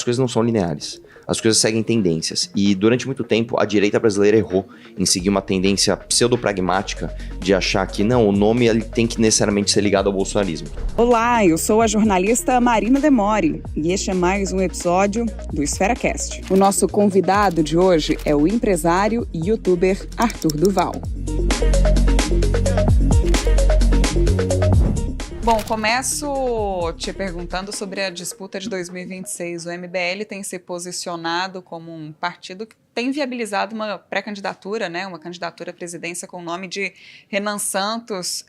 as coisas não são lineares. As coisas seguem tendências. E durante muito tempo, a direita brasileira errou em seguir uma tendência pseudo-pragmática de achar que não, o nome ele tem que necessariamente ser ligado ao bolsonarismo. Olá, eu sou a jornalista Marina Demore e este é mais um episódio do EsferaCast. O nosso convidado de hoje é o empresário e youtuber Arthur Duval. Bom, começo te perguntando sobre a disputa de 2026. O MBL tem se posicionado como um partido que tem viabilizado uma pré-candidatura, né, uma candidatura à presidência com o nome de Renan Santos,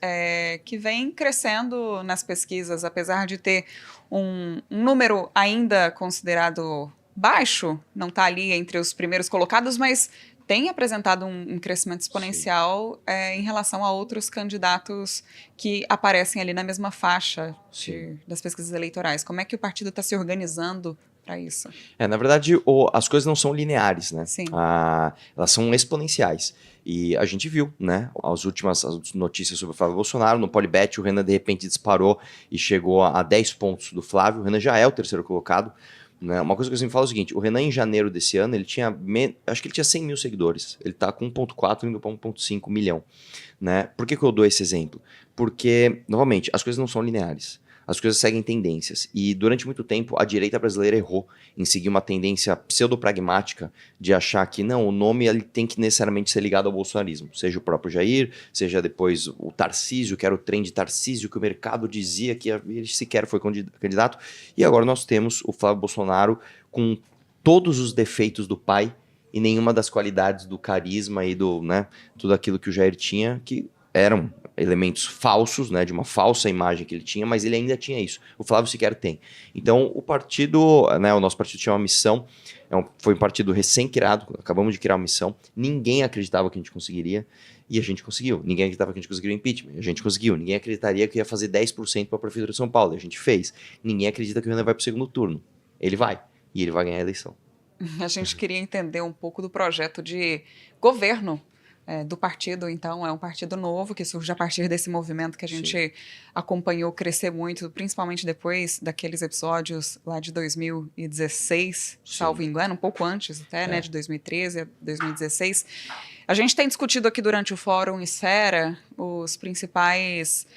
que vem crescendo nas pesquisas, apesar de ter um número ainda considerado baixo, não está ali entre os primeiros colocados, mas tem apresentado um crescimento exponencial em relação a outros candidatos que aparecem ali na mesma faixa das pesquisas eleitorais. Como é que o partido está se organizando para isso? Na verdade, as coisas não são lineares, né? Sim. Elas são exponenciais. E a gente viu, né, as últimas notícias sobre o Flávio Bolsonaro. No Polibet, o Renan de repente disparou e chegou a 10 pontos do Flávio. O Renan já é o terceiro colocado. Né? Uma coisa que eu sempre falo é o seguinte: o Renan, em janeiro desse ano, ele tinha acho que ele tinha 100 mil seguidores. Ele está com 1,4 indo para 1,5 milhão. Né? Por que eu dou esse exemplo? Porque, novamente, as coisas não são lineares. As coisas seguem tendências. E durante muito tempo, a direita brasileira errou em seguir uma tendência pseudo-pragmática de achar que não, o nome ele tem que necessariamente ser ligado ao bolsonarismo. Seja o próprio Jair, seja depois o Tarcísio, que era o trem de Tarcísio, que o mercado dizia que ele sequer foi candidato. E agora nós temos o Flávio Bolsonaro com todos os defeitos do pai e nenhuma das qualidades do carisma e do, né, tudo aquilo que o Jair tinha, que eram elementos falsos, né, de uma falsa imagem que ele tinha, mas ele ainda tinha isso. O Flávio sequer tem. Então, o partido, né, o nosso partido tinha uma missão, foi um partido recém-criado, acabamos de criar uma missão, ninguém acreditava que a gente conseguiria, e a gente conseguiu. Ninguém acreditava que a gente conseguiria o impeachment, a gente conseguiu. Ninguém acreditaria que ia fazer 10% para a Prefeitura de São Paulo, e a gente fez. Ninguém acredita que o Renan vai para o segundo turno. Ele vai, e ele vai ganhar a eleição. A gente queria entender um pouco do projeto de governo do partido. Então, é um partido novo que surge a partir desse movimento que a gente acompanhou crescer muito, principalmente depois daqueles episódios lá de 2016, salvo engano, um pouco antes até, né, de 2013 a 2016. A gente tem discutido aqui durante o Fórum Esfera os principais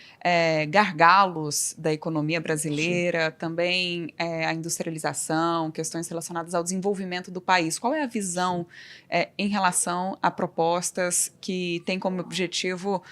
gargalos da economia brasileira, também a industrialização, questões relacionadas ao desenvolvimento do país. Qual é a visão em relação a propostas que têm como objetivo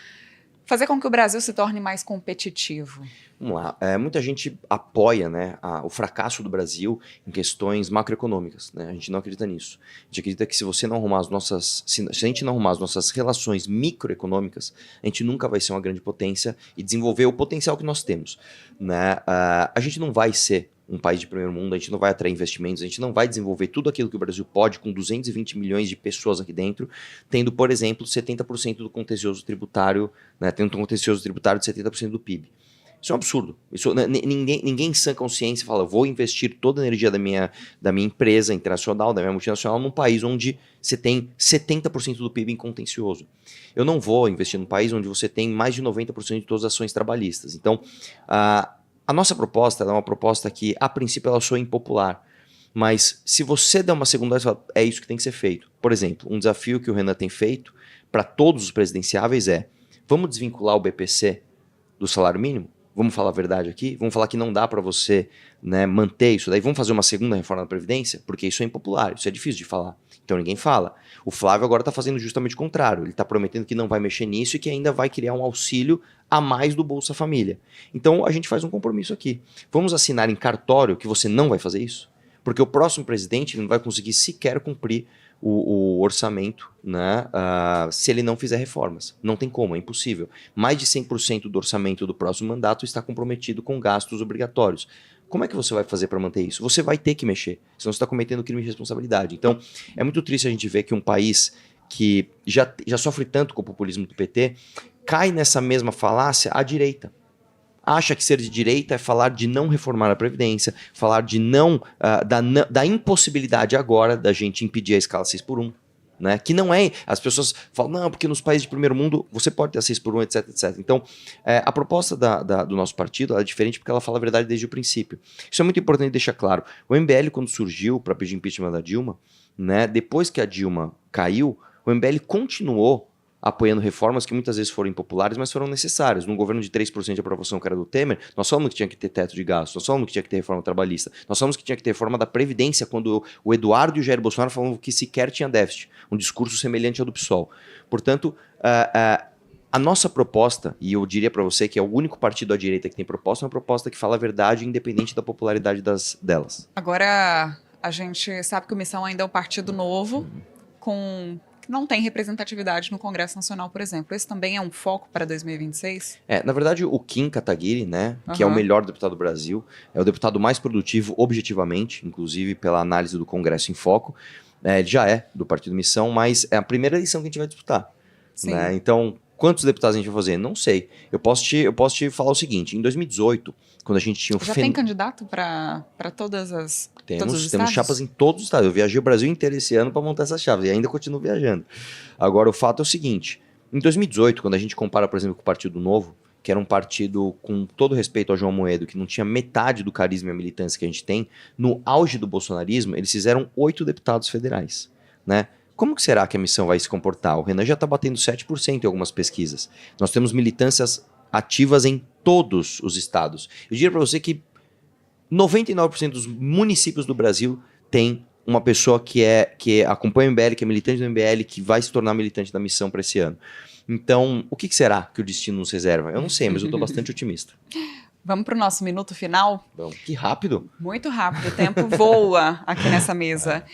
fazer com que o Brasil se torne mais competitivo? Vamos lá, muita gente apoia, né, o fracasso do Brasil em questões macroeconômicas, né? A gente não acredita nisso. A gente acredita que se você não arrumar se a gente não arrumar as nossas relações microeconômicas, a gente nunca vai ser uma grande potência e desenvolver o potencial que nós temos, né? A gente não vai ser um país de primeiro mundo, a gente não vai atrair investimentos, a gente não vai desenvolver tudo aquilo que o Brasil pode com 220 milhões de pessoas aqui dentro, tendo, por exemplo, 70% do contencioso tributário, né, tendo um contencioso tributário de 70% do PIB. Isso é um absurdo. Ninguém em sã consciência fala: vou investir toda a energia da minha empresa internacional, da minha multinacional, num país onde você tem 70% do PIB em contencioso. Eu não vou investir num país onde você tem mais de 90% de todas as ações trabalhistas. Então, a nossa proposta é uma proposta que, a princípio, ela soa impopular. Mas se você der uma segunda, é isso que tem que ser feito. Por exemplo, um desafio que o Renan tem feito para todos os presidenciáveis é: vamos desvincular o BPC do salário mínimo? Vamos falar a verdade aqui? Vamos falar que não dá para você, né, manter isso daí? Vamos fazer uma segunda reforma da Previdência? Porque isso é impopular, isso é difícil de falar. Então ninguém fala. O Flávio agora está fazendo justamente o contrário. Ele está prometendo que não vai mexer nisso e que ainda vai criar um auxílio a mais do Bolsa Família. Então a gente faz um compromisso aqui. Vamos assinar em cartório que você não vai fazer isso? Porque o próximo presidente não vai conseguir sequer cumprir o orçamento, né, se ele não fizer reformas. Não tem como, é impossível. Mais de 100% do orçamento do próximo mandato está comprometido com gastos obrigatórios. Como é que você vai fazer para manter isso? Você vai ter que mexer, senão você está cometendo crime de responsabilidade. Então, é muito triste a gente ver que um país que já sofre tanto com o populismo do PT cai nessa mesma falácia à direita. Acha que ser de direita é falar de não reformar a Previdência, falar de da impossibilidade agora da gente impedir a escala 6x1. né? Que não é... As pessoas falam, não, porque nos países de primeiro mundo você pode ter a 6x1, etc, etc. Então, a proposta do nosso partido ela é diferente porque ela fala a verdade desde o princípio. Isso é muito importante deixar claro. O MBL, quando surgiu para pedir impeachment da Dilma, né, depois que a Dilma caiu, o MBL continuou apoiando reformas que muitas vezes foram impopulares, mas foram necessárias. Num governo de 3% de aprovação que era do Temer, nós falamos que tinha que ter teto de gastos, nós falamos que tinha que ter reforma trabalhista, nós falamos que tinha que ter reforma da Previdência, quando o Eduardo e o Jair Bolsonaro falavam que sequer tinha déficit. Um discurso semelhante ao do PSOL. Portanto, a nossa proposta, e eu diria para você que é o único partido à direita que tem proposta, é uma proposta que fala a verdade independente da popularidade delas. Agora, a gente sabe que o Missão ainda é um partido novo, que não tem representatividade no Congresso Nacional, por exemplo. Esse também é um foco para 2026? Na verdade, o Kim Kataguiri, né, que é o melhor deputado do Brasil, é o deputado mais produtivo objetivamente, inclusive pela análise do Congresso em Foco. Ele já é do Partido Missão, mas é a primeira eleição que a gente vai disputar. Né? Então, quantos deputados a gente vai fazer? Não sei. Eu posso te falar o seguinte, em 2018, quando a gente tinha Já tem candidato para todos os estados? Temos chapas em todos os estados. Eu viajei o Brasil inteiro esse ano para montar essas chapas e ainda continuo viajando. Agora, o fato é o seguinte, em 2018, quando a gente compara, por exemplo, com o Partido Novo, que era um partido, com todo respeito ao João Amoedo, que não tinha metade do carisma e a militância que a gente tem, no auge do bolsonarismo, eles fizeram 8 deputados federais, né? Como que será que a Missão vai se comportar? O Renan já está batendo 7% em algumas pesquisas. Nós temos militâncias ativas em todos os estados. Eu diria para você que 99% dos municípios do Brasil tem uma pessoa que acompanha o MBL, que é militante do MBL, que vai se tornar militante da Missão para esse ano. Então, o que será que o destino nos reserva? Eu não sei, mas eu estou bastante otimista. Vamos para o nosso minuto final? Bom, que rápido. Muito rápido, o tempo voa aqui nessa mesa.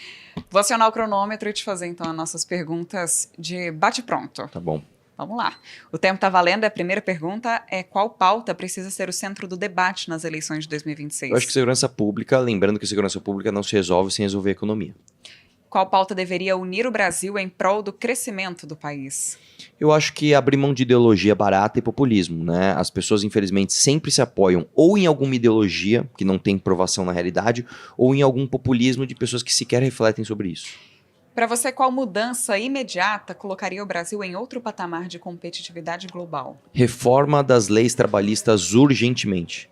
Vou acionar o cronômetro e te fazer, então, as nossas perguntas de bate-pronto. Tá bom. Vamos lá. O tempo está valendo. A primeira pergunta é: qual pauta precisa ser o centro do debate nas eleições de 2026? Eu acho que segurança pública, lembrando que segurança pública não se resolve sem resolver a economia. Qual pauta deveria unir o Brasil em prol do crescimento do país? Eu acho que abrir mão de ideologia barata e populismo, né? As pessoas, infelizmente, sempre se apoiam ou em alguma ideologia que não tem provação na realidade, ou em algum populismo de pessoas que sequer refletem sobre isso. Para você, qual mudança imediata colocaria o Brasil em outro patamar de competitividade global? Reforma das leis trabalhistas urgentemente.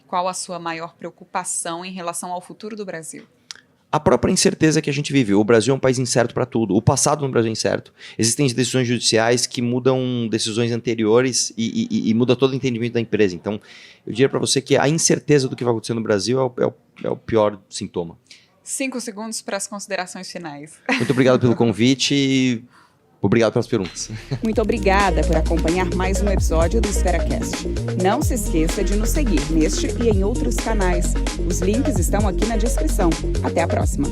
Qual a sua maior preocupação em relação ao futuro do Brasil? A própria incerteza que a gente vive. O Brasil é um país incerto para tudo. O passado no Brasil é incerto. Existem decisões judiciais que mudam decisões anteriores e muda todo o entendimento da empresa. Então, eu diria para você que a incerteza do que vai acontecer no Brasil é o pior sintoma. 5 segundos para as considerações finais. Muito obrigado pelo convite e obrigado pelas perguntas. Muito obrigada por acompanhar mais um episódio do EsferaCast. Não se esqueça de nos seguir neste e em outros canais. Os links estão aqui na descrição. Até a próxima.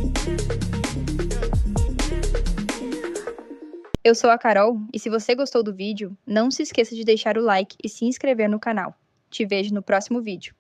Eu sou a Carol e se você gostou do vídeo, não se esqueça de deixar o like e se inscrever no canal. Te vejo no próximo vídeo.